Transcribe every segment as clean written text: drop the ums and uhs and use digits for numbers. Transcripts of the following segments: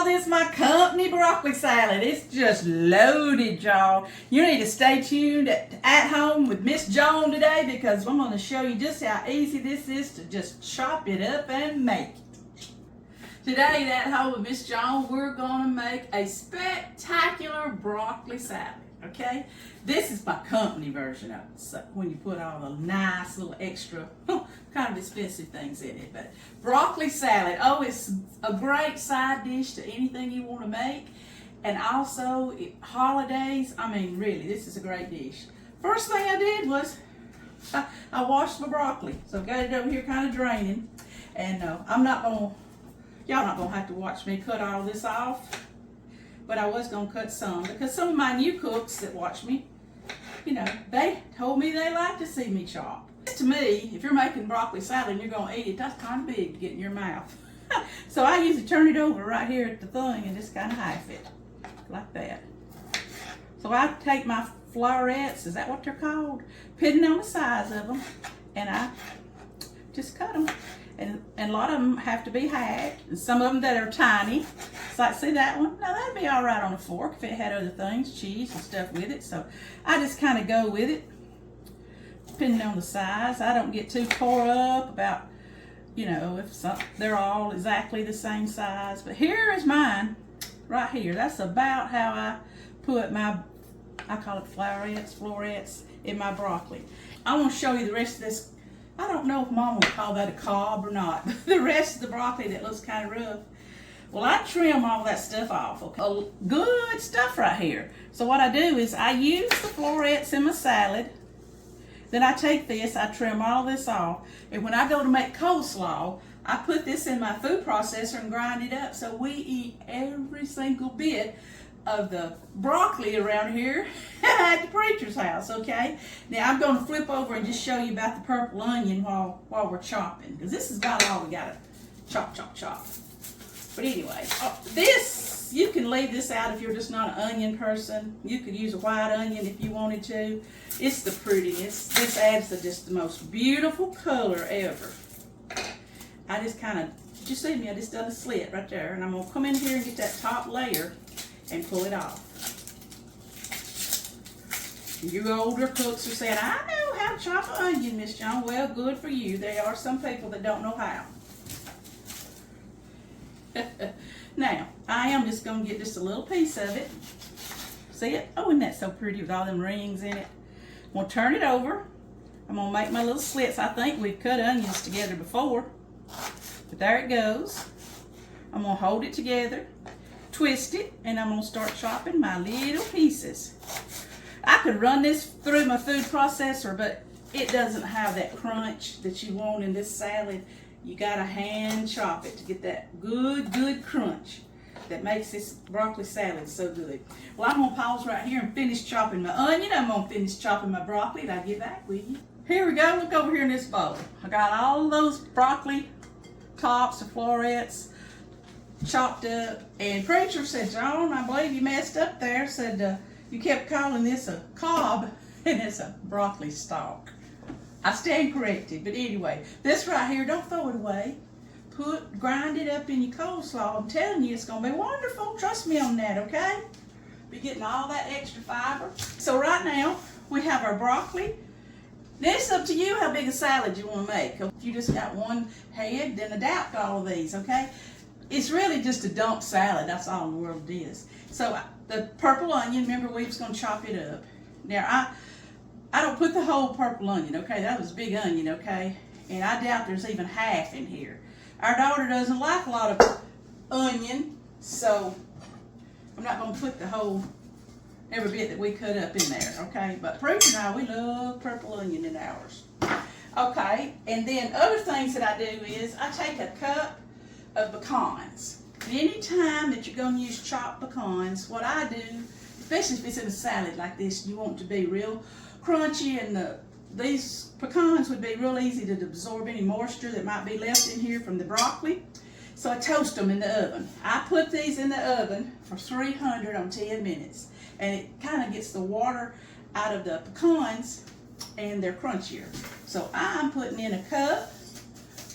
this my company broccoli salad. It's just loaded, y'all. You need to stay tuned at home with Miss Joan today because I'm going to show you just how easy this is to just chop it up and make it. Today at home with Miss Joan, we're going to make a spectacular broccoli salad. Okay, this is my company version of it. So when you put all the nice little extra, kind of expensive things in it. But broccoli salad, oh, it's a great side dish to anything you want to make. And also holidays, I mean, really, this is a great dish. First thing I did was I washed my broccoli. So I've got it over here kind of draining. And y'all not gonna have to watch me cut all this off. But I was going to cut some because some of my new cooks that watch me, you know, they told me they like to see me chop. To me, if you're making broccoli salad and you're going to eat it, that's kind of big to get in your mouth. So I usually turn it over right here at the thing and just kind of half it, like that. So I take my flowerets, is that what they're called? Depending on the size of them, and I just cut them. And a lot of them have to be hacked, and some of them that are tiny. So I see that one. Now that'd be all right on a fork if it had other things, cheese and stuff with it. So I just kind of go with it, depending on the size. I don't get too tore up about, you know, if they're all exactly the same size. But here is mine, right here. That's about how I put my, I call it flowerets in my broccoli. I want to show you the rest of this. I don't know if Mom would call that a cob or not. The rest of the broccoli that looks kind of rough. Well, I trim all that stuff off. Okay? Good stuff right here. So what I do is I use the flowerets in my salad. Then I take this, I trim all this off. And when I go to make coleslaw, I put this in my food processor and grind it up. So we eat every single bit of the broccoli around here at the preacher's house, okay? Now I'm going to flip over and just show you about the purple onion while we're chopping, because this is about all we got to chop. But anyway, this, you can leave this out if you're just not an onion person. You could use a white onion if you wanted to. It's the prettiest. This adds just the most beautiful color ever. I just kind of, did you see me? I just done a slit right there, and I'm going to come in here and get that top layer and pull it off. You older cooks are saying, I know how to chop an onion, Miss Joan. Well, good for you. There are some people that don't know how. Now, I am just going to get just a little piece of it. See it? Oh, isn't that so pretty with all them rings in it? I'm going to turn it over. I'm going to make my little slits. I think we've cut onions together before. But there it goes. I'm going to hold it together, twist it, and I'm going to start chopping my little pieces. I could run this through my food processor, but it doesn't have that crunch that you want in this salad. You got to hand chop it to get that good crunch that makes this broccoli salad so good. Well, I'm going to pause right here and finish chopping my onion. I'm going to finish chopping my broccoli, and I'll get back with you. Here we go. Look over here in this bowl. I got all those broccoli tops, the flowerets, chopped up, and preacher said, Joan, I believe you messed up there. Said you kept calling this a cob and it's a broccoli stalk. I stand corrected, but anyway, this right here, don't throw it away. Grind it up in your coleslaw. I'm telling you, it's gonna be wonderful. Trust me on that, okay? Be getting all that extra fiber. So right now we have our broccoli. Now it's up to you how big a salad you want to make. If you just got one head, then adapt all of these, okay? It's really just a dump salad. That's all in the world it is. So the purple onion, remember we was going to chop it up. Now I don't put the whole purple onion, okay? That was a big onion, okay? And I doubt there's even half in here. Our daughter doesn't like a lot of onion, so I'm not going to put the whole, every bit that we cut up in there, okay? But Preacher and I, we love purple onion in ours. Okay, and then other things that I do is I take a cup of pecans. Anytime that you're going to use chopped pecans, what I do, especially if it's in a salad like this, you want it to be real crunchy, and these pecans would be real easy to absorb any moisture that might be left in here from the broccoli. So I toast them in the oven. I put these in the oven for 300 on 10 minutes. And it kind of gets the water out of the pecans and they're crunchier. So I'm putting in a cup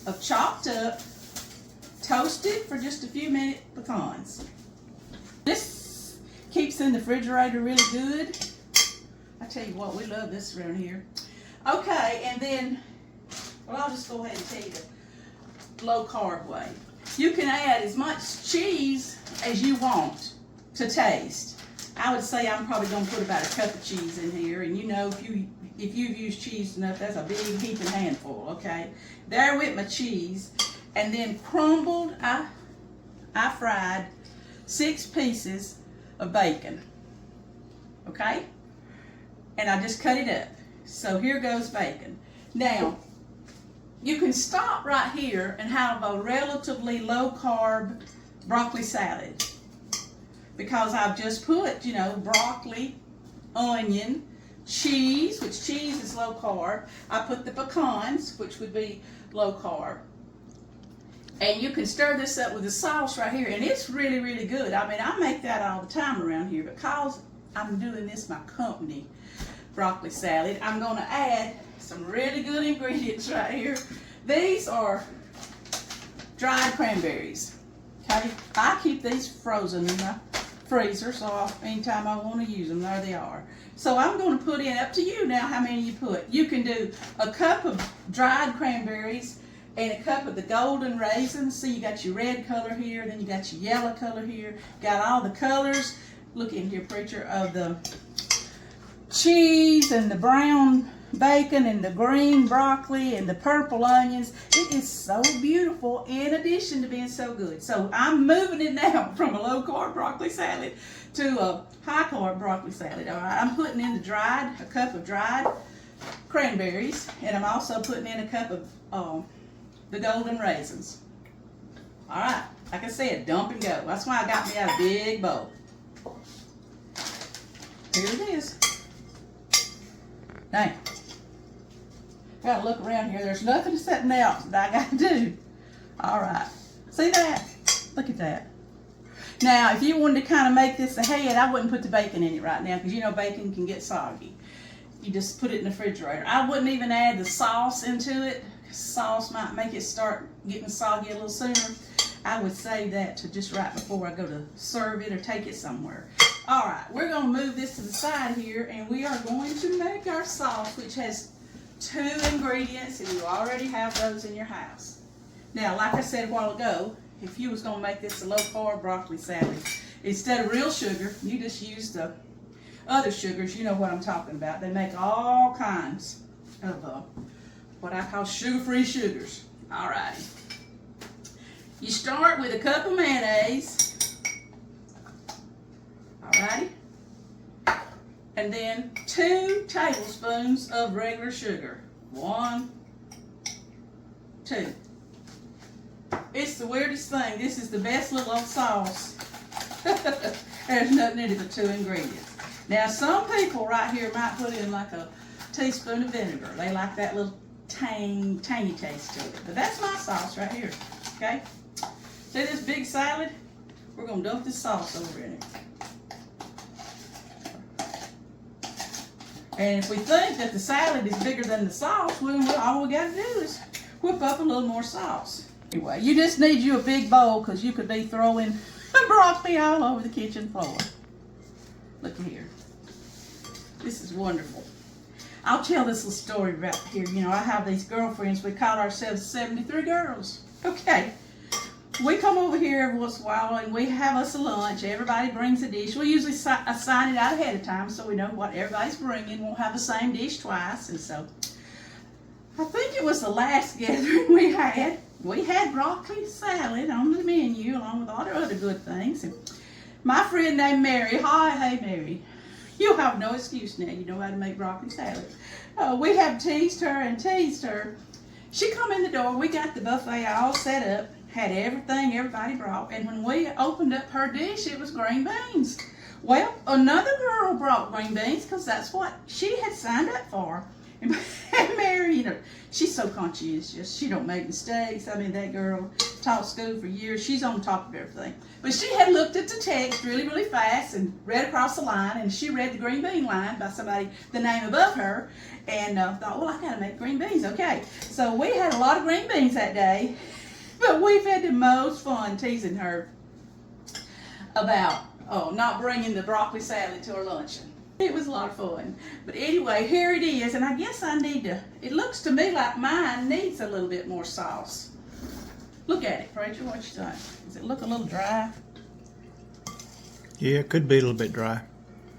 of chopped up, toasted for just a few minutes pecans. This keeps in the refrigerator really good. I tell you what, we love this around here. Okay, and then, well, I'll just go ahead and tell you the low carb way. You can add as much cheese as you want to taste. I would say I'm probably going to put about a cup of cheese in here, and you know, if you've used cheese enough, that's a big heaping handful. Okay, there with my cheese, and then crumbled. I fried 6 pieces of bacon. Okay, and I just cut it up. So here goes bacon. Now, you can stop right here and have a relatively low carb broccoli salad, because I've just put, you know, broccoli, onion, cheese, which cheese is low carb. I put the pecans, which would be low carb. And you can stir this up with the sauce right here, and it's really, really good. I mean, I make that all the time around here, because I'm doing this my company broccoli salad. I'm going to add some really good ingredients right here. These are dried cranberries. Okay, I keep these frozen in my freezer, so anytime I want to use them, there they are. So I'm going to put in, up to you now how many you put. You can do a cup of dried cranberries and a cup of the golden raisins. See, you got your red color here, then you got your yellow color here. Got all the colors. Look in here, preacher, of the cheese and the brown bacon and the green broccoli and the purple onions. It is so beautiful, in addition to being so good. So I'm moving it now from a low carb broccoli salad to a high carb broccoli salad. All right, I'm putting in a cup of dried cranberries, and I'm also putting in a cup of the golden raisins. All right, like I said, dump and go. That's why I got me out a big bowl. Here it is. Now, gotta look around here. There's nothing sitting else that I gotta do. All right, see that? Look at that. Now, if you wanted to kind of make this ahead, I wouldn't put the bacon in it right now, because you know bacon can get soggy. You just put it in the refrigerator. I wouldn't even add the sauce into it. Sauce might make it start getting soggy a little sooner. I would save that to just right before I go to serve it or take it somewhere. All right, we're going to move this to the side here, and we are going to make our sauce, which has 2 ingredients, and you already have those in your house. Now, like I said a while ago, if you was going to make this a low-carb broccoli salad, instead of real sugar, you just use the other sugars. You know what I'm talking about. They make all kinds of what I call sugar-free sugars. All right. You start with a cup of mayonnaise. Alrighty, and then 2 tablespoons of regular sugar. 1, 2. It's the weirdest thing. This is the best little old sauce. There's nothing in it but 2 ingredients. Now, some people right here might put in like a teaspoon of vinegar. They like that little tangy taste to it. But that's my sauce right here. Okay? See this big salad? We're going to dump this sauce over in it. And if we think that the salad is bigger than the sauce, well, all we got to do is whip up a little more sauce. Anyway, you just need you a big bowl, because you could be throwing broccoli all over the kitchen floor. Look here. This is wonderful. I'll tell this little story right here. You know, I have these girlfriends. We call ourselves 73 girls. Okay. We come over here every once in a while, and we have us a lunch. Everybody brings a dish. We usually assign it out ahead of time, so we know what everybody's bringing. Won't have the same dish twice. And so, I think it was the last gathering we had broccoli salad on the menu, along with all the other good things. And my friend named Mary, hey Mary, you have no excuse now. You know how to make broccoli salad. We have teased her. She come in the door. We got the buffet all set up. Had everything everybody brought, and when we opened up her dish, it was green beans. Well, another girl brought green beans, because that's what she had signed up for. And Mary, you know, she's so conscientious. She don't make mistakes. I mean, that girl taught school for years. She's on top of everything. But she had looked at the text really, really fast and read across the line, and she read the green bean line by somebody, the name above her, and thought, well, I got to make green beans. Okay, so we had a lot of green beans that day. But we've had the most fun teasing her about not bringing the broccoli salad to our luncheon. It was a lot of fun. But anyway, here it is, and I guess I need to, it looks to me like mine needs a little bit more sauce. Look at it, Preacher, what you think? Does it look a little dry? Yeah, it could be a little bit dry.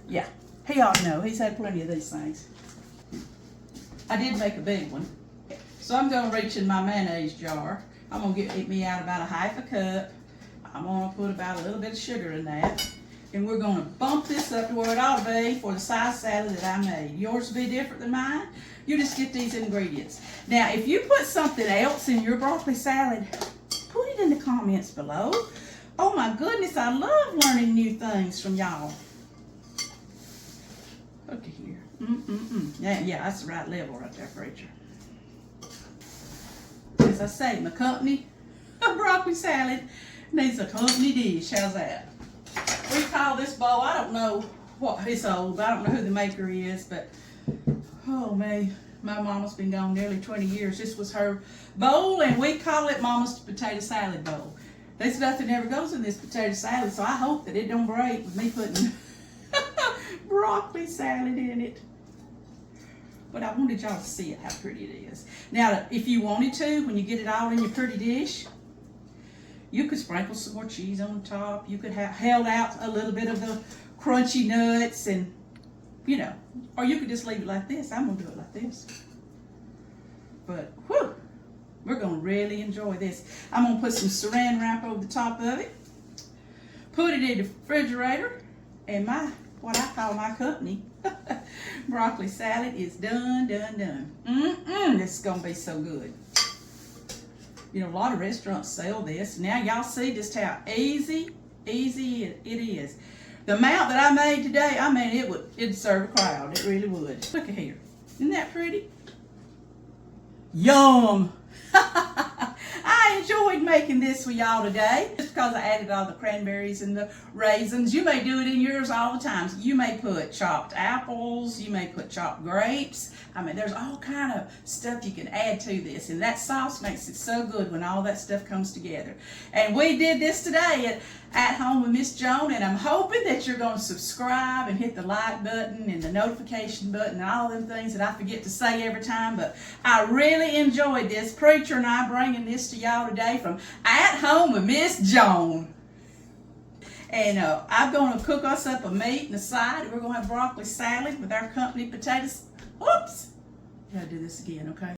Yeah, he ought to know. He's had plenty of these things. I did make a big one. So I'm going to reach in my mayonnaise jar. I'm going to get me out about a half a cup. I'm going to put about a little bit of sugar in that. And we're going to bump this up to where it ought to be for the size salad that I made. Yours will be different than mine. You just get these ingredients. Now, if you put something else in your broccoli salad, put it in the comments below. Oh my goodness, I love learning new things from y'all. Look at here. Yeah, that's the right level right there, Preacher. As I say, my company broccoli salad needs a company dish. How's that? We call this bowl, I don't know what it's old, I don't know who the maker is, but oh man, my mama's been gone nearly 20 years. This was her bowl, and we call it Mama's potato salad bowl. There's nothing ever goes in this potato salad, so I hope that it don't break with me putting broccoli salad in it. But I wanted y'all to see it, how pretty it is. Now, if you wanted to, when you get it all in your pretty dish, you could sprinkle some more cheese on top. You could have held out a little bit of the crunchy nuts and, you know, or you could just leave it like this. I'm gonna do it like this. But, whew, we're gonna really enjoy this. I'm gonna put some saran wrap over the top of it, put it in the refrigerator, and what I call my company broccoli salad is done. This is gonna be so good. You know, a lot of restaurants sell this. Now y'all see just how easy it is. The amount that I made today, I mean, it'd serve a crowd. It really would. Look at here. Isn't that pretty? Yum! I enjoyed making this for y'all today just because I added all the cranberries and the raisins. You may do it in yours all the time. You may put chopped apples. You may put chopped grapes. I mean, there's all kind of stuff you can add to this, and that sauce makes it so good when all that stuff comes together. And we did this today at home with Miss Joan, and I'm hoping that you're going to subscribe and hit the like button and the notification button and all them things that I forget to say every time. But I really enjoyed this. Preacher and I bringing this to y'all today from At Home with Miss Joan. And I'm going to cook us up a meat and a side. We're going to have broccoli salad with our company potatoes. Oops! Gotta do this again, okay?